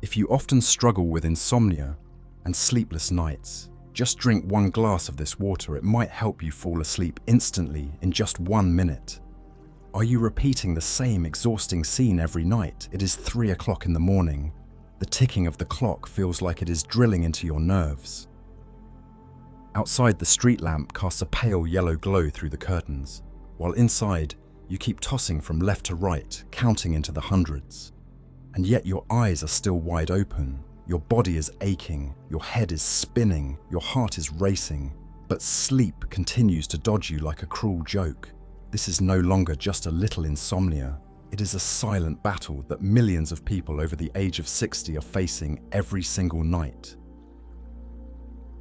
If you often struggle with insomnia and sleepless nights, just drink 1 glass of this water. It might help you fall asleep instantly in just 1 minute. Are you repeating the same exhausting scene every night? It is 3 o'clock in the morning. The ticking of the clock feels like it is drilling into your nerves. Outside, the street lamp casts a pale yellow glow through the curtains, while inside, you keep tossing from left to right, counting into the hundreds. And yet your eyes are still wide open. Your body is aching, your head is spinning, your heart is racing, but sleep continues to dodge you like a cruel joke. This is no longer just a little insomnia. It is a silent battle that millions of people over the age of 60 are facing every single night.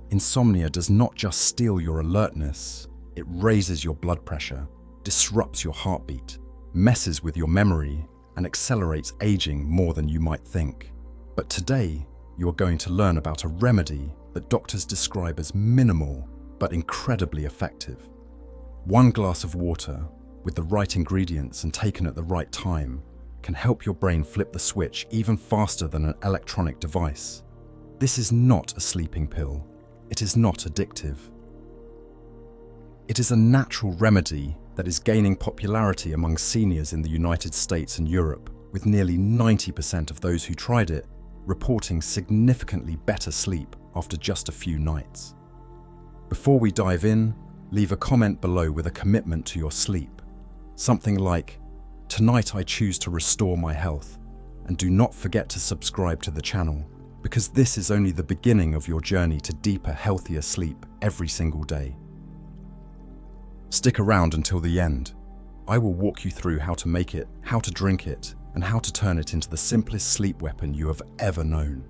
Insomnia does not just steal your alertness, it raises your blood pressure, disrupts your heartbeat, messes with your memory, and accelerates aging more than you might think. But today, you are going to learn about a remedy that doctors describe as minimal but incredibly effective. 1 glass of water, with the right ingredients and taken at the right time, can help your brain flip the switch even faster than an electronic device. This is not a sleeping pill. It is not addictive. It is a natural remedy that is gaining popularity among seniors in the United States and Europe, with nearly 90% of those who tried it reporting significantly better sleep after just a few nights. Before we dive in, leave a comment below with a commitment to your sleep. Something like, "Tonight I choose to restore my health," and do not forget to subscribe to the channel, because this is only the beginning of your journey to deeper, healthier sleep every single day. Stick around until the end. I will walk you through how to make it, how to drink it, and how to turn it into the simplest sleep weapon you have ever known.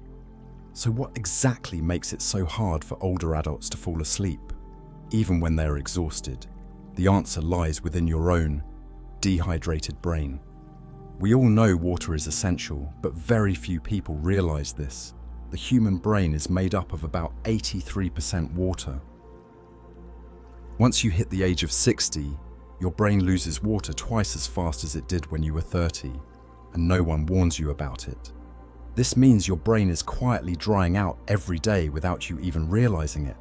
So what exactly makes it so hard for older adults to fall asleep, even when they're exhausted? The answer lies within your own dehydrated brain. We all know water is essential, but very few people realize this. The human brain is made up of about 83% water. Once you hit the age of 60, your brain loses water twice as fast as it did when you were 30, and no one warns you about it. This means your brain is quietly drying out every day without you even realizing it.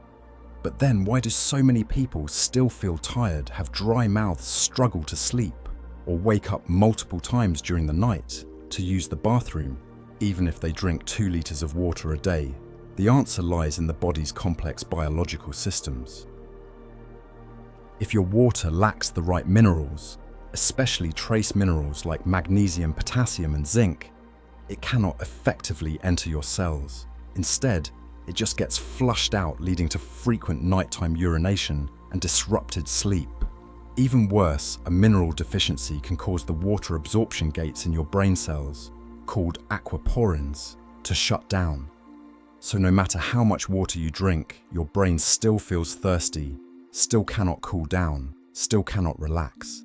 But then why do so many people still feel tired, have dry mouths, struggle to sleep, or wake up multiple times during the night to use the bathroom, even if they drink 2 liters of water a day? The answer lies in the body's complex biological systems. If your water lacks the right minerals, especially trace minerals like magnesium, potassium, and zinc, it cannot effectively enter your cells. Instead, it just gets flushed out, leading to frequent nighttime urination and disrupted sleep. Even worse, a mineral deficiency can cause the water absorption gates in your brain cells, called aquaporins, to shut down. So no matter how much water you drink, your brain still feels thirsty, still cannot cool down, still cannot relax.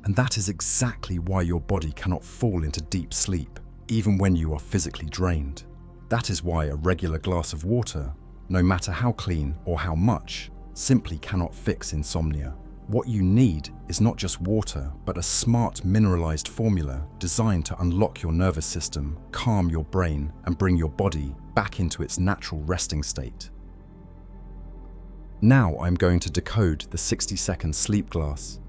And that is exactly why your body cannot fall into deep sleep, even when you are physically drained. That is why a regular glass of water, no matter how clean or how much, simply cannot fix insomnia. What you need is not just water, but a smart mineralized formula designed to unlock your nervous system, calm your brain, and bring your body back into its natural resting state. Now I'm going to decode the 60-second sleep glass,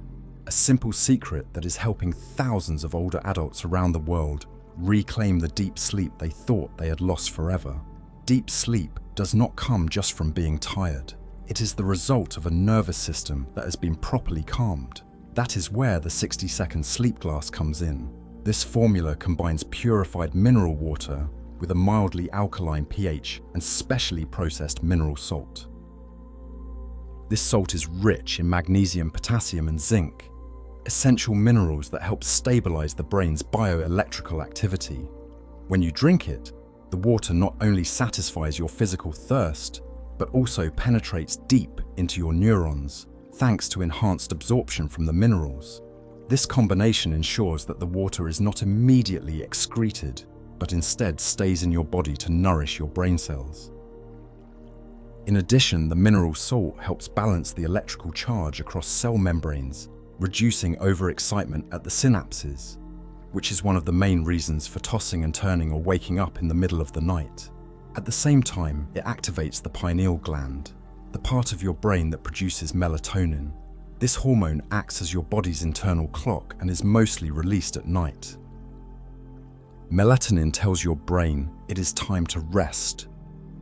a simple secret that is helping thousands of older adults around the world reclaim the deep sleep they thought they had lost forever. Deep sleep does not come just from being tired. It is the result of a nervous system that has been properly calmed. That is where the 60-second sleep glass comes in. This formula combines purified mineral water with a mildly alkaline pH and specially processed mineral salt. This salt is rich in magnesium, potassium, and zinc, essential minerals that help stabilize the brain's bioelectrical activity. When you drink it, the water not only satisfies your physical thirst, but also penetrates deep into your neurons, thanks to enhanced absorption from the minerals. This combination ensures that the water is not immediately excreted, but instead stays in your body to nourish your brain cells. In addition, the mineral salt helps balance the electrical charge across cell membranes, reducing overexcitement at the synapses. which is one of the main reasons for tossing and turning or waking up in the middle of the night. At the same time, it activates the pineal gland, the part of your brain that produces melatonin. This hormone acts as your body's internal clock and is mostly released at night. Melatonin tells your brain it is time to rest,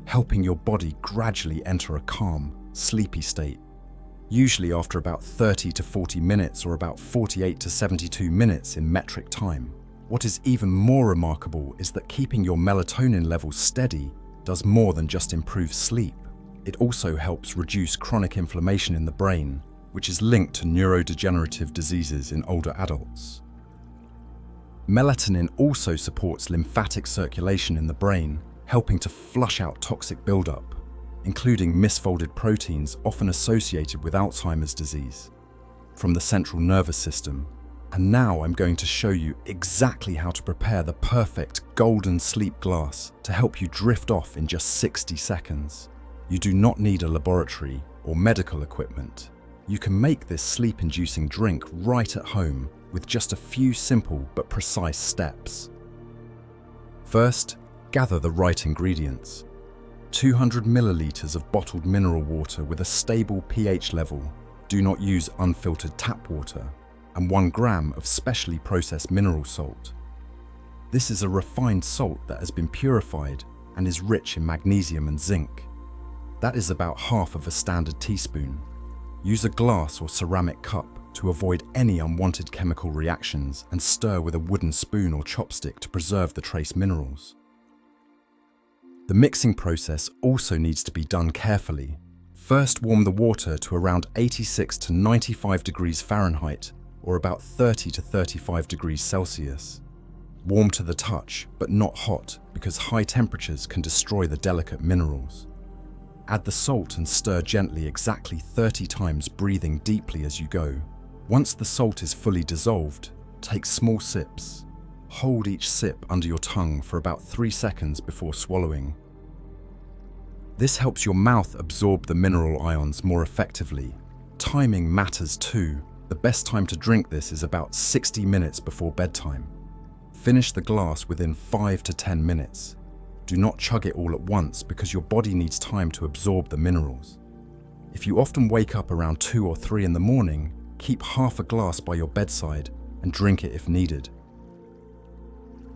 helping your body gradually enter a calm, sleepy state, usually after about 30 to 40 minutes or about 48 to 72 minutes in metric time. What is even more remarkable is that keeping your melatonin levels steady does more than just improve sleep. It also helps reduce chronic inflammation in the brain, which is linked to neurodegenerative diseases in older adults. Melatonin also supports lymphatic circulation in the brain, helping to flush out toxic buildup, including misfolded proteins often associated with Alzheimer's disease, from the central nervous system. And now I'm going to show you exactly how to prepare the perfect golden sleep glass to help you drift off in just 60 seconds. You do not need a laboratory or medical equipment. You can make this sleep-inducing drink right at home with just a few simple but precise steps. First, gather the right ingredients. 200 milliliters of bottled mineral water with a stable pH level. Do not use unfiltered tap water. And 1 gram of specially processed mineral salt. This is a refined salt that has been purified and is rich in magnesium and zinc. That is about half of a standard teaspoon. Use a glass or ceramic cup to avoid any unwanted chemical reactions and stir with a wooden spoon or chopstick to preserve the trace minerals. The mixing process also needs to be done carefully. First, warm the water to around 86 to 95 degrees Fahrenheit or about 30 to 35 degrees Celsius. Warm to the touch, but not hot, because high temperatures can destroy the delicate minerals. Add the salt and stir gently exactly 30 times, breathing deeply as you go. Once the salt is fully dissolved, take small sips. Hold each sip under your tongue for about 3 seconds before swallowing. This helps your mouth absorb the mineral ions more effectively. Timing matters too. The best time to drink this is about 60 minutes before bedtime. Finish the glass within 5 to 10 minutes. Do not chug it all at once because your body needs time to absorb the minerals. If you often wake up around 2 or 3 in the morning, keep half a glass by your bedside and drink it if needed.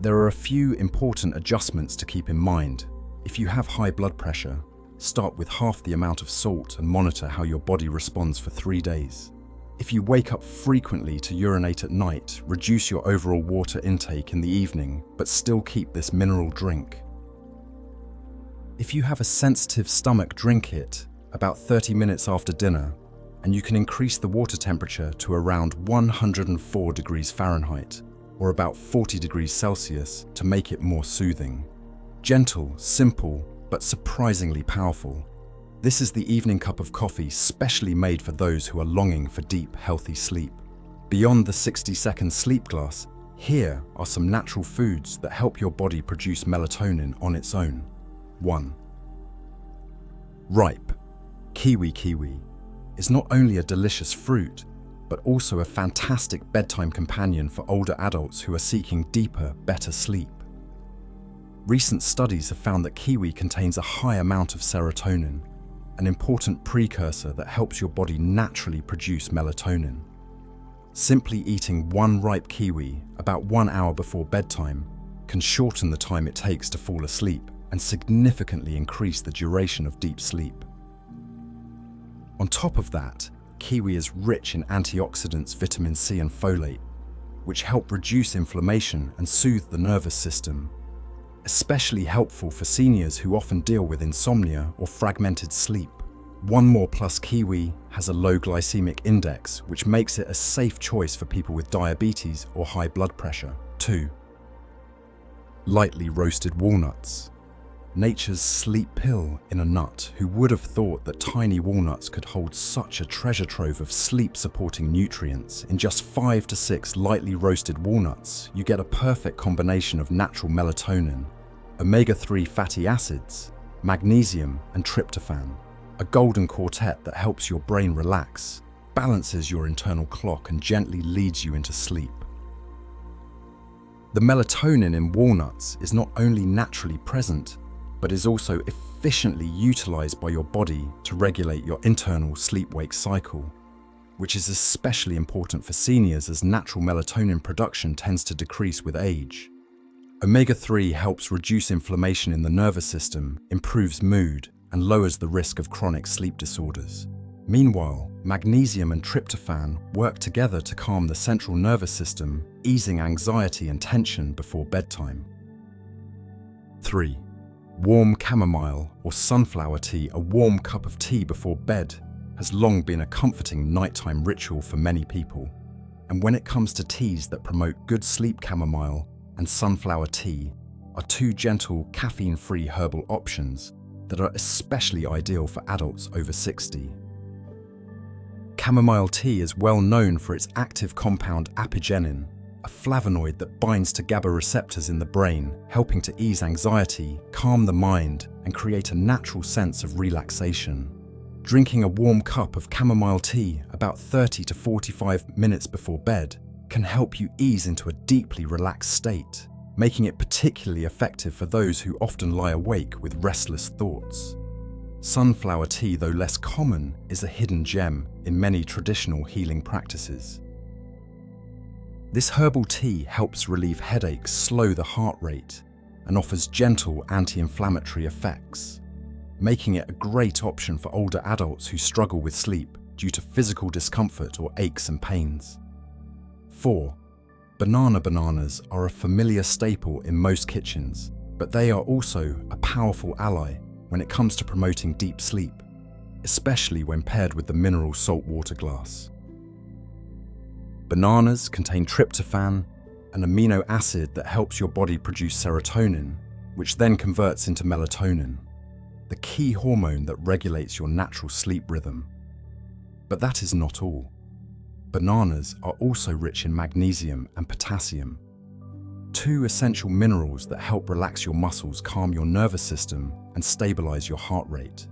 There are a few important adjustments to keep in mind. If you have high blood pressure, start with half the amount of salt and monitor how your body responds for 3 days. If you wake up frequently to urinate at night, reduce your overall water intake in the evening, but still keep this mineral drink. If you have a sensitive stomach, drink it about 30 minutes after dinner, and you can increase the water temperature to around 104 degrees Fahrenheit, or about 40 degrees Celsius to make it more soothing. Gentle, simple, but surprisingly powerful. This is the evening cup of coffee specially made for those who are longing for deep, healthy sleep. Beyond the 60-second sleep glass, here are some natural foods that help your body produce melatonin on its own. 1. Ripe. Kiwi is not only a delicious fruit, but also a fantastic bedtime companion for older adults who are seeking deeper, better sleep. Recent studies have found that kiwi contains a high amount of serotonin, an important precursor that helps your body naturally produce melatonin. Simply eating 1 ripe kiwi about 1 hour before bedtime can shorten the time it takes to fall asleep and significantly increase the duration of deep sleep. On top of that, kiwi is rich in antioxidants, vitamin C and folate, which help reduce inflammation and soothe the nervous system. Especially helpful for seniors who often deal with insomnia or fragmented sleep. 1 More Plus Kiwi has a low glycemic index, which makes it a safe choice for people with diabetes or high blood pressure. 2. Lightly roasted walnuts. Nature's sleep pill in a nut. Who would have thought that tiny walnuts could hold such a treasure trove of sleep-supporting nutrients? In just 5 to 6 lightly roasted walnuts, you get a perfect combination of natural melatonin, omega-3 fatty acids, magnesium and tryptophan. A golden quartet that helps your brain relax, balances your internal clock and gently leads you into sleep. The melatonin in walnuts is not only naturally present, but is also efficiently utilized by your body to regulate your internal sleep-wake cycle, which is especially important for seniors as natural melatonin production tends to decrease with age. Omega-3 helps reduce inflammation in the nervous system, improves mood, and lowers the risk of chronic sleep disorders. Meanwhile, magnesium and tryptophan work together to calm the central nervous system, easing anxiety and tension before bedtime. 3. Warm chamomile or sunflower tea. A warm cup of tea before bed has long been a comforting nighttime ritual for many people. And when it comes to teas that promote good sleep, chamomile and sunflower tea are two gentle, caffeine-free herbal options that are especially ideal for adults over 60. Chamomile tea is well known for its active compound apigenin, a flavonoid that binds to GABA receptors in the brain, helping to ease anxiety, calm the mind, and create a natural sense of relaxation. Drinking a warm cup of chamomile tea about 30 to 45 minutes before bed can help you ease into a deeply relaxed state, making it particularly effective for those who often lie awake with restless thoughts. Sunflower tea, though less common, is a hidden gem in many traditional healing practices. This herbal tea helps relieve headaches, slow the heart rate, and offers gentle anti-inflammatory effects, making it a great option for older adults who struggle with sleep due to physical discomfort or aches and pains. 4. Bananas are a familiar staple in most kitchens, but they are also a powerful ally when it comes to promoting deep sleep, especially when paired with the mineral saltwater glass. Bananas contain tryptophan, an amino acid that helps your body produce serotonin, which then converts into melatonin, the key hormone that regulates your natural sleep rhythm. But that is not all. Bananas are also rich in magnesium and potassium, two essential minerals that help relax your muscles, calm your nervous system, and stabilize your heart rate.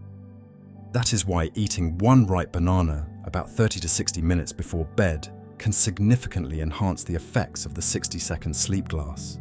That is why eating one ripe banana about 30 to 60 minutes before bed can significantly enhance the effects of the 60-second sleep glass.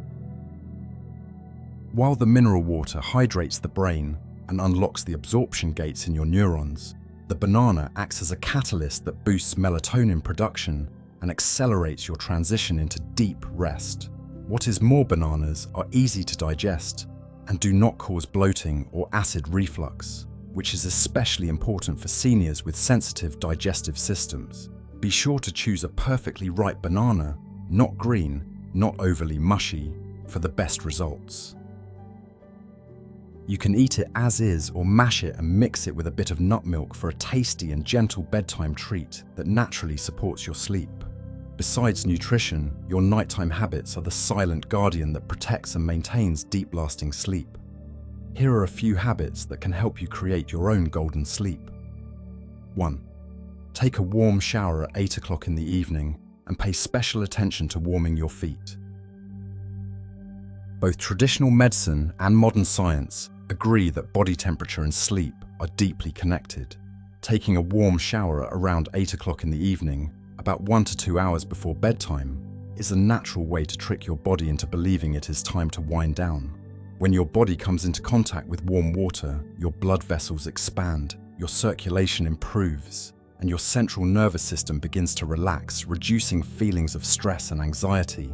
While the mineral water hydrates the brain and unlocks the absorption gates in your neurons, the banana acts as a catalyst that boosts melatonin production and accelerates your transition into deep rest. What is more, bananas are easy to digest and do not cause bloating or acid reflux, which is especially important for seniors with sensitive digestive systems. Be sure to choose a perfectly ripe banana, not green, not overly mushy, for the best results. You can eat it as is or mash it and mix it with a bit of nut milk for a tasty and gentle bedtime treat that naturally supports your sleep. Besides nutrition, your nighttime habits are the silent guardian that protects and maintains deep-lasting sleep. Here are a few habits that can help you create your own golden sleep. 1. Take a warm shower at 8 o'clock in the evening and pay special attention to warming your feet. Both traditional medicine and modern science agree that body temperature and sleep are deeply connected. Taking a warm shower at around 8 o'clock in the evening, about 1 to 2 hours before bedtime, is a natural way to trick your body into believing it is time to wind down. When your body comes into contact with warm water, your blood vessels expand, your circulation improves, and your central nervous system begins to relax, reducing feelings of stress and anxiety.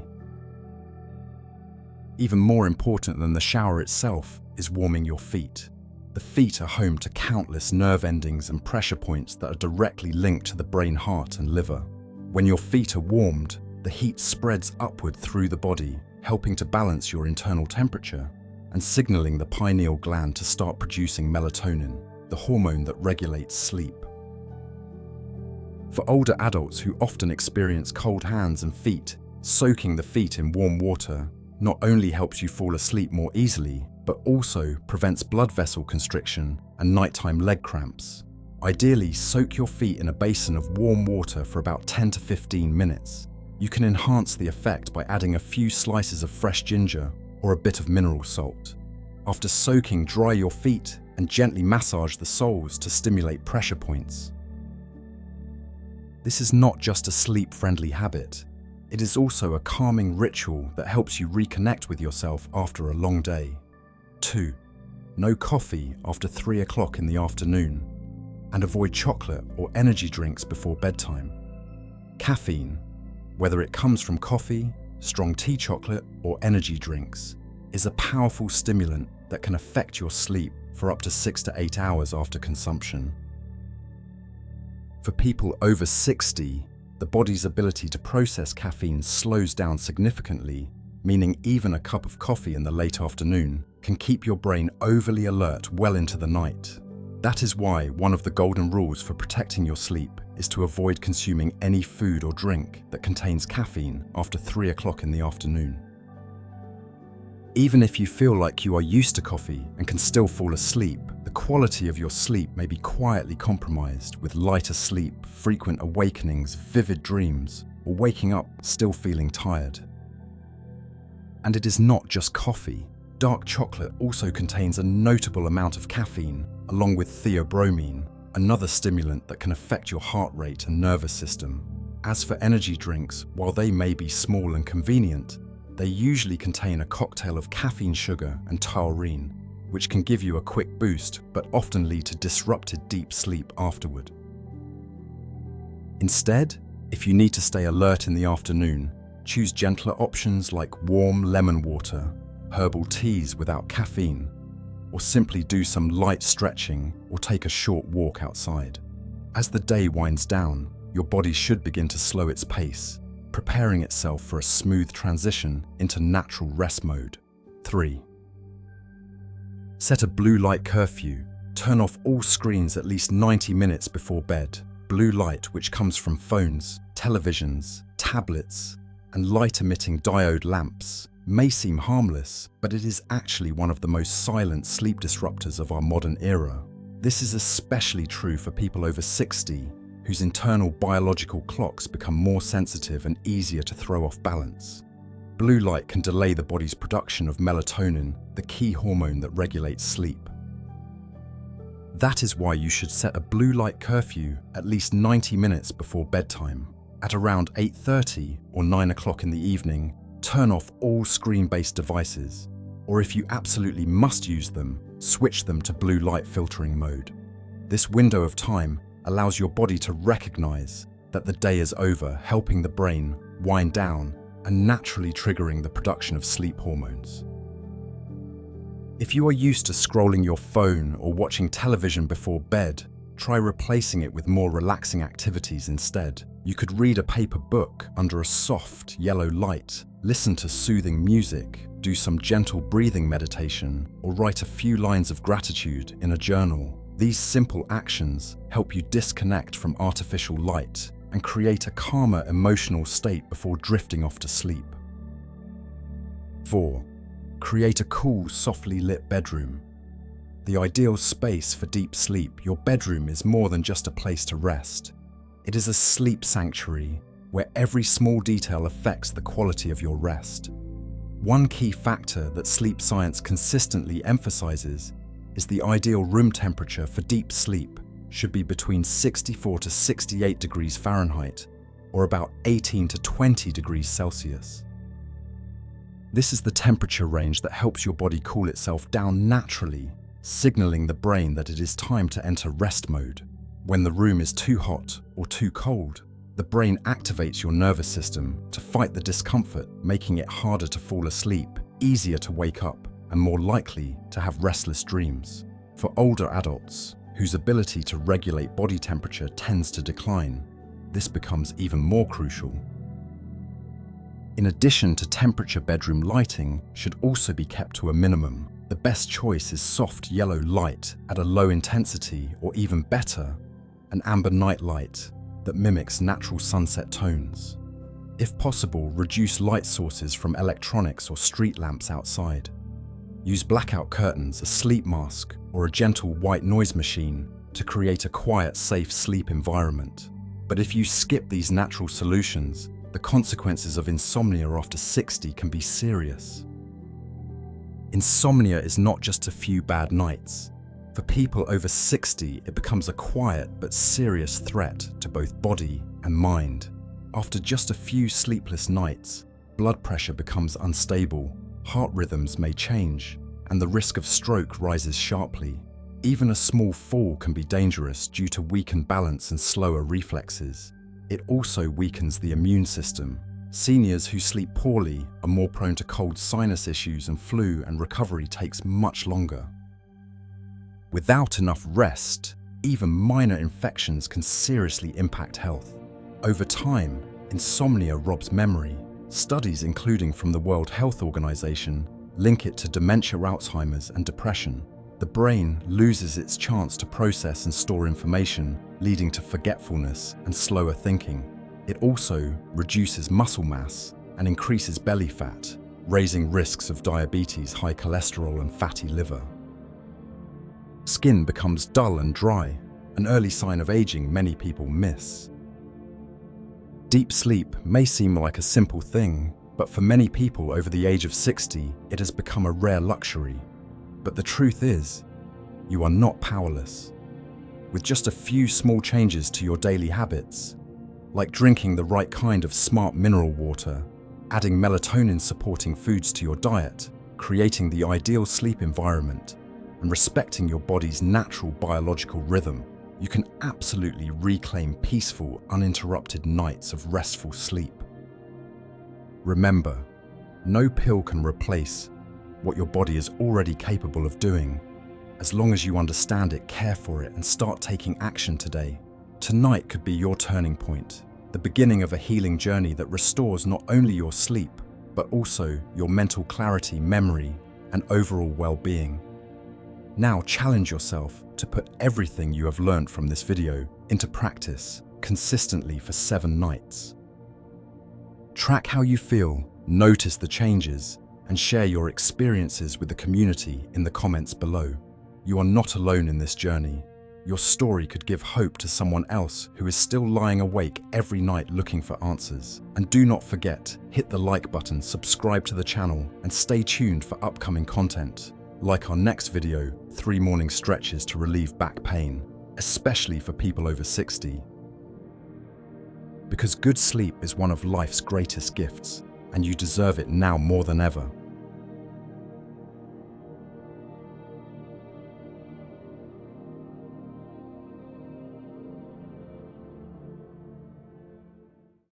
Even more important than the shower itself is warming your feet. The feet are home to countless nerve endings and pressure points that are directly linked to the brain, heart, and liver. When your feet are warmed, the heat spreads upward through the body, helping to balance your internal temperature and signaling the pineal gland to start producing melatonin, the hormone that regulates sleep. For older adults who often experience cold hands and feet, soaking the feet in warm water not only helps you fall asleep more easily, but also prevents blood vessel constriction and nighttime leg cramps. Ideally, soak your feet in a basin of warm water for about 10 to 15 minutes. You can enhance the effect by adding a few slices of fresh ginger or a bit of mineral salt. After soaking, dry your feet and gently massage the soles to stimulate pressure points. This is not just a sleep-friendly habit. It is also a calming ritual that helps you reconnect with yourself after a long day. 2. No coffee after 3 o'clock in the afternoon, and avoid chocolate or energy drinks before bedtime. Caffeine, whether it comes from coffee, strong tea chocolate, or energy drinks, is a powerful stimulant that can affect your sleep for up to 6 to 8 hours after consumption. For people over 60, the body's ability to process caffeine slows down significantly, meaning even a cup of coffee in the late afternoon can keep your brain overly alert well into the night. That is why one of the golden rules for protecting your sleep is to avoid consuming any food or drink that contains caffeine after 3 o'clock in the afternoon. Even if you feel like you are used to coffee and can still fall asleep, the quality of your sleep may be quietly compromised with lighter sleep, frequent awakenings, vivid dreams, or waking up still feeling tired. And it is not just coffee. Dark chocolate also contains a notable amount of caffeine, along with theobromine, another stimulant that can affect your heart rate and nervous system. As for energy drinks, while they may be small and convenient, they usually contain a cocktail of caffeine, sugar, and taurine, which can give you a quick boost but often lead to disrupted deep sleep afterward. Instead, if you need to stay alert in the afternoon, choose gentler options like warm lemon water, herbal teas without caffeine, or simply do some light stretching or take a short walk outside. As the day winds down, your body should begin to slow its pace, preparing itself for a smooth transition into natural rest mode. 3. Set a blue light curfew. Turn off all screens at least 90 minutes before bed. Blue light, which comes from phones, televisions, tablets, and light-emitting diode lamps, may seem harmless, but it is actually one of the most silent sleep disruptors of our modern era. This is especially true for people over 60, whose internal biological clocks become more sensitive and easier to throw off balance. Blue light can delay the body's production of melatonin, the key hormone that regulates sleep. That is why you should set a blue light curfew at least 90 minutes before bedtime. At around 8:30 or 9 o'clock in the evening, turn off all screen-based devices, or if you absolutely must use them, switch them to blue light filtering mode. This window of time allows your body to recognize that the day is over, helping the brain wind down and naturally triggering the production of sleep hormones. If you are used to scrolling your phone or watching television before bed, try replacing it with more relaxing activities instead. You could read a paper book under a soft yellow light, listen to soothing music, do some gentle breathing meditation, or write a few lines of gratitude in a journal. These simple actions help you disconnect from artificial light and create a calmer emotional state before drifting off to sleep. 4. Create a cool, softly lit bedroom. The ideal space for deep sleep, your bedroom is more than just a place to rest. It is a sleep sanctuary where every small detail affects the quality of your rest. One key factor that sleep science consistently emphasizes is the ideal room temperature for deep sleep should be between 64 to 68 degrees Fahrenheit, or about 18 to 20 degrees Celsius. This is the temperature range that helps your body cool itself down naturally, signaling the brain that it is time to enter rest mode. When the room is too hot or too cold, the brain activates your nervous system to fight the discomfort, making it harder to fall asleep, easier to wake up, and more likely to have restless dreams. For older adults, whose ability to regulate body temperature tends to decline, this becomes even more crucial. In addition to temperature, bedroom lighting should also be kept to a minimum. The best choice is soft yellow light at a low intensity, or even better, an amber night light that mimics natural sunset tones. If possible, reduce light sources from electronics or street lamps outside. Use blackout curtains, a sleep mask, or a gentle white noise machine to create a quiet, safe sleep environment. But if you skip these natural solutions, the consequences of insomnia after 60 can be serious. Insomnia is not just a few bad nights. For people over 60, it becomes a quiet but serious threat to both body and mind. After just a few sleepless nights, blood pressure becomes unstable, heart rhythms may change, and the risk of stroke rises sharply. Even a small fall can be dangerous due to weakened balance and slower reflexes. It also weakens the immune system. Seniors who sleep poorly are more prone to cold sinus issues and flu, and recovery takes much longer. Without enough rest, even minor infections can seriously impact health. Over time, insomnia robs memory. Studies, including from the World Health Organization, link it to dementia, Alzheimer's, and depression. The brain loses its chance to process and store information, leading to forgetfulness and slower thinking. It also reduces muscle mass and increases belly fat, raising risks of diabetes, high cholesterol, and fatty liver. Skin becomes dull and dry, an early sign of aging many people miss. Deep sleep may seem like a simple thing, but for many people over the age of 60, it has become a rare luxury. But the truth is, you are not powerless. With just a few small changes to your daily habits, like drinking the right kind of smart mineral water, adding melatonin-supporting foods to your diet, creating the ideal sleep environment, and respecting your body's natural biological rhythm, you can absolutely reclaim peaceful, uninterrupted nights of restful sleep. Remember, no pill can replace what your body is already capable of doing. As long as you understand it, care for it, and start taking action today. Tonight could be your turning point, the beginning of a healing journey that restores not only your sleep, but also your mental clarity, memory, and overall well-being. Now challenge yourself to put everything you have learned from this video into practice consistently for 7 nights. Track how you feel, notice the changes, and share your experiences with the community in the comments below. You are not alone in this journey. Your story could give hope to someone else who is still lying awake every night looking for answers. And do not forget, hit the like button, subscribe to the channel, and stay tuned for upcoming content. Like our next video, 3 morning stretches to relieve back pain, especially for people over 60. Because good sleep is one of life's greatest gifts, and you deserve it now more than ever.